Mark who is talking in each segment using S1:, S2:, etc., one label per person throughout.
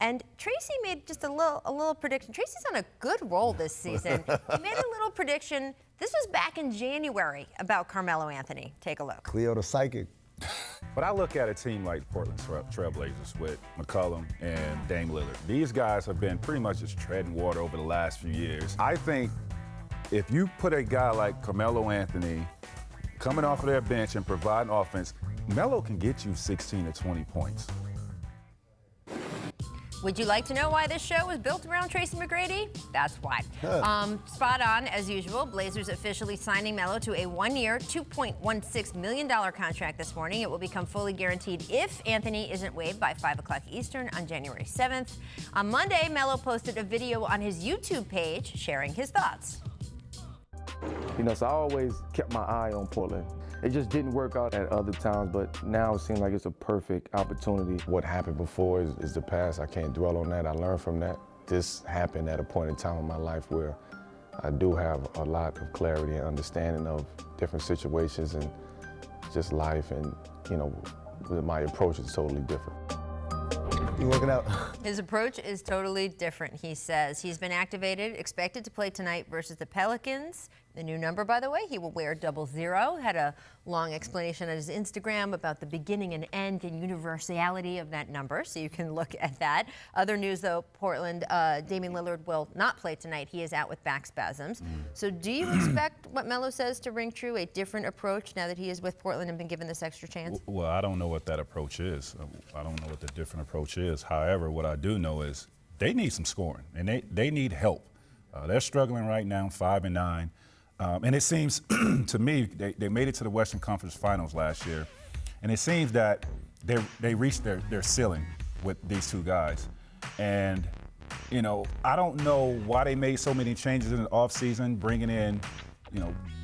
S1: And Tracy made just a little prediction. Tracy's on a good roll this season. He made a little prediction. This was back in January about Carmelo Anthony. Take a look.
S2: Cleo the Psychic.
S3: But I look at a team like Portland Trailblazers with McCollum and Dame Lillard. These guys have been pretty much just treading water over the last few years. I think if you put a guy like Carmelo Anthony coming off of their bench and providing offense, Melo can get you 16 to 20 points.
S1: Would you like to know why this show was built around Tracy McGrady? That's why. Spot on, as usual. Blazers officially signing Melo to a one-year, $2.16 million contract this morning. It will become fully guaranteed if Anthony isn't waived by 5 o'clock Eastern on January 7th. On Monday, Melo posted a video on his YouTube page sharing his thoughts.
S4: So I always kept my eye on Portland. It just didn't work out at other times, but now it seems like it's a perfect opportunity.
S5: What happened before is the past. I can't dwell on that. I learned from that. This happened at a point in time in my life where I do have a lot of clarity and understanding of different situations and just life, and my approach is totally different.
S2: You working out?
S1: His approach is totally different, he says. He's been activated, expected to play tonight versus the Pelicans. The new number, by the way, he will wear 00. Had a long explanation on his Instagram about the beginning and end and universality of that number, so you can look at that. Other news, though, Portland, Damian Lillard will not play tonight. He is out with back spasms. So do you expect what Melo says to ring true, a different approach now that he is with Portland and been given this extra chance?
S3: Well, I don't know what that approach is. I don't know what the different approach is. However, what I do know is they need some scoring, and they need help. They're struggling right now, 5-9. And it seems to me they made it to the Western Conference Finals last year, and it seems that they reached their ceiling with these two guys. And I don't know why they made so many changes in the offseason, bringing in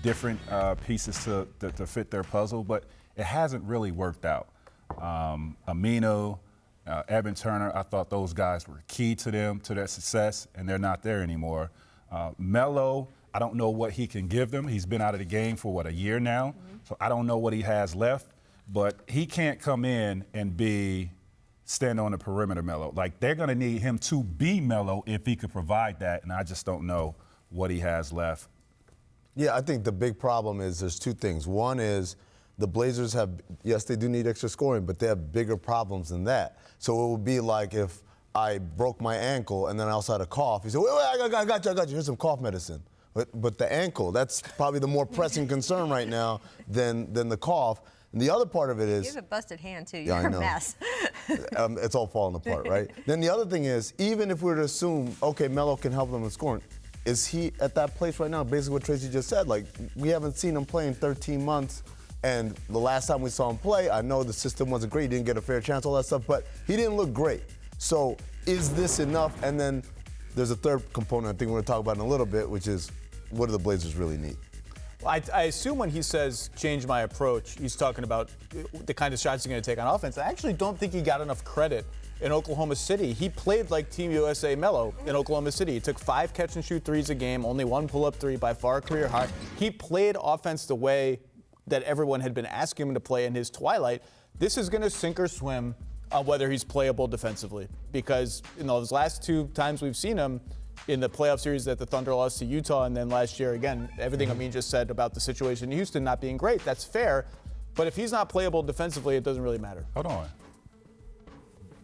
S3: different pieces to fit their puzzle, but it hasn't really worked out. Amin, Evan Turner, I thought those guys were key to their success, and they're not there anymore. Melo, I don't know what he can give them. He's been out of the game for, a year now? So I don't know what he has left. But he can't come in and stand on the perimeter Melo. Like, they're going to need him to be Melo if he could provide that, and I just don't know what he has left.
S2: Yeah, I think the big problem is there's two things. One is the Blazers yes, they do need extra scoring, but they have bigger problems than that. So it would be like if I broke my ankle and then I also had a cough. You say, wait, I got you. Here's some cough medicine. But the ankle, that's probably the more pressing concern right now than the cough. And the other part of it is...
S1: You have a busted hand, too.
S2: You're
S1: a mess.
S2: It's all falling apart, right? Then the other thing is, even if we were to assume, okay, Melo can help them with scoring, is he at that place right now? Basically what Tracy just said. Like, we haven't seen him play in 13 months. And the last time we saw him play, I know the system wasn't great. He didn't get a fair chance, all that stuff. But he didn't look great. So is this enough? And then there's a third component I think we're going to talk about in a little bit, which is, what do the Blazers really need?
S6: Well, I assume when he says change my approach, he's talking about the kind of shots he's going to take on offense. I actually don't think he got enough credit in Oklahoma City. He played like Team USA Melo in Oklahoma City. He took 5 catch-and-shoot threes a game, only 1 pull-up three, by far a career high. He played offense the way that everyone had been asking him to play in his twilight. This is going to sink or swim on whether he's playable defensively, because in those last 2 times we've seen him, in the playoff series that the Thunder lost to Utah, and then last year, again, everything Amin just said about the situation in Houston not being great, that's fair. But if he's not playable defensively, it doesn't really matter.
S3: Hold on.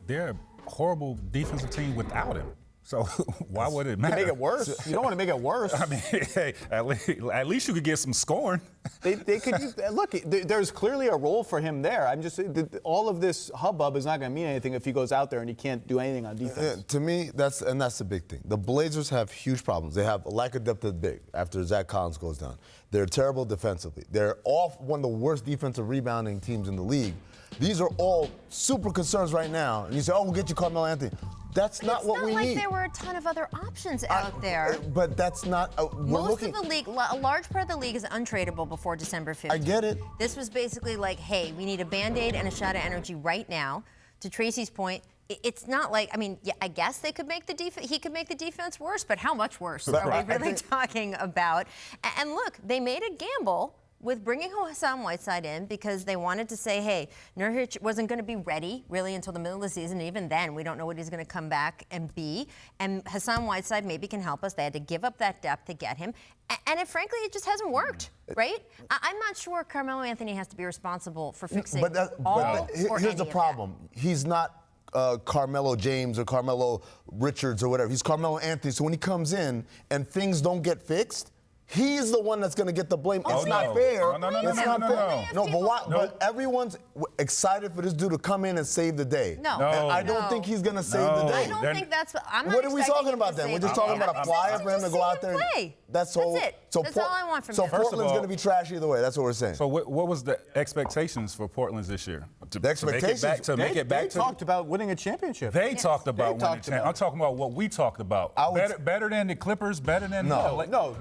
S3: They're a horrible defensive team without him. So why would it matter?
S6: Make it worse. You don't want to make it worse.
S3: I mean, hey, at least you could get some scoring.
S6: They could look. There's clearly a role for him there. I'm just all of this hubbub is not going to mean anything if he goes out there and he can't do anything on defense.
S2: To me, that's the big thing. The Blazers have huge problems. They have a lack of depth at big after Zach Collins goes down. They're terrible defensively. They're off one of the worst defensive rebounding teams in the league. These are all super concerns right now. And you say, oh, we'll get you Carmelo Anthony. That's not what we need.
S1: It's not like there were a ton of other options out there.
S2: But that's not.
S1: Most of the league, a large part of the league is untradeable before December 15th.
S2: I get it.
S1: This was basically like, hey, we need a Band-Aid and a shot of energy right now. To Tracy's point, it's not like, I mean, yeah, I guess they could make the he could make the defense worse, but how much worse are we really talking about? And look, they made a gamble with bringing Hassan Whiteside in because they wanted to say, hey, Nurkic wasn't going to be ready really until the middle of the season. Even then, we don't know what he's going to come back and be. And Hassan Whiteside maybe can help us. They had to give up that depth to get him. And frankly, it just hasn't worked, right? I'm not sure Carmelo Anthony has to be responsible for fixing
S2: Here's the problem. He's not Carmelo James or Carmelo Richards or whatever. He's Carmelo Anthony. So when he comes in and things don't get fixed, he's the one that's going to get the blame. It's not fair. No, but everyone's excited for this dude to come in and save the day.
S1: No.
S2: And I don't think he's going to save the day.
S1: I don't think that's I'm not
S2: What are we talking about then? We're just talking about a flyer for him to go out there. That's
S1: it. That's all I want from him.
S2: So Portland's going to be trash either way. That's what we're saying.
S3: So what was the expectations for Portland's this year?
S2: The expectations?
S6: They talked about winning a championship.
S3: They talked about winning a championship. I'm talking about what we talked about. Better than the Clippers, better than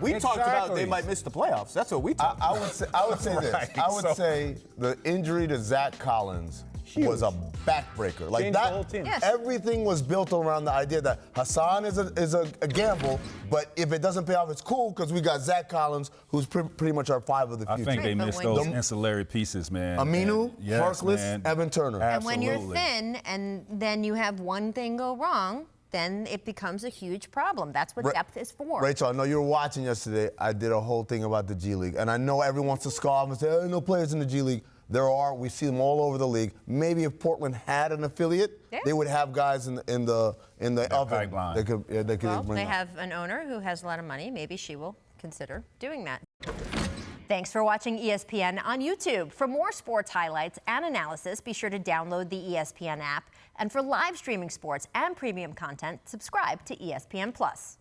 S6: we talked about they might miss the playoffs. That's what we talked about.
S2: I would say this.
S3: Right,
S2: I would say the injury to Zach Collins was a backbreaker. Like
S6: Changed
S2: that,
S6: the whole team.
S1: Yes.
S2: Everything was built around the idea that Hassan is a gamble, but if it doesn't pay off, it's cool because we got Zach Collins, who's pretty much our 5 of the future.
S3: I think they missed those ancillary pieces, man.
S2: Aminu, Harkless, Evan Turner.
S1: And when you're thin and then you have one thing go wrong, then it becomes a huge problem. That's what depth is for.
S2: Rachel, I know you were watching yesterday. I did a whole thing about the G League. And I know everyone wants to scoff and say, oh, no players in the G League. There are. We see them all over the league. Maybe if Portland had an affiliate, they would have guys in the oven.
S3: Pipeline.
S2: They could bring
S1: they
S2: up.
S1: have an owner who has a lot of money. Maybe she will consider doing that. Thanks for watching ESPN on YouTube. For more sports highlights and analysis, be sure to download the ESPN app. And for live streaming sports and premium content, subscribe to ESPN+.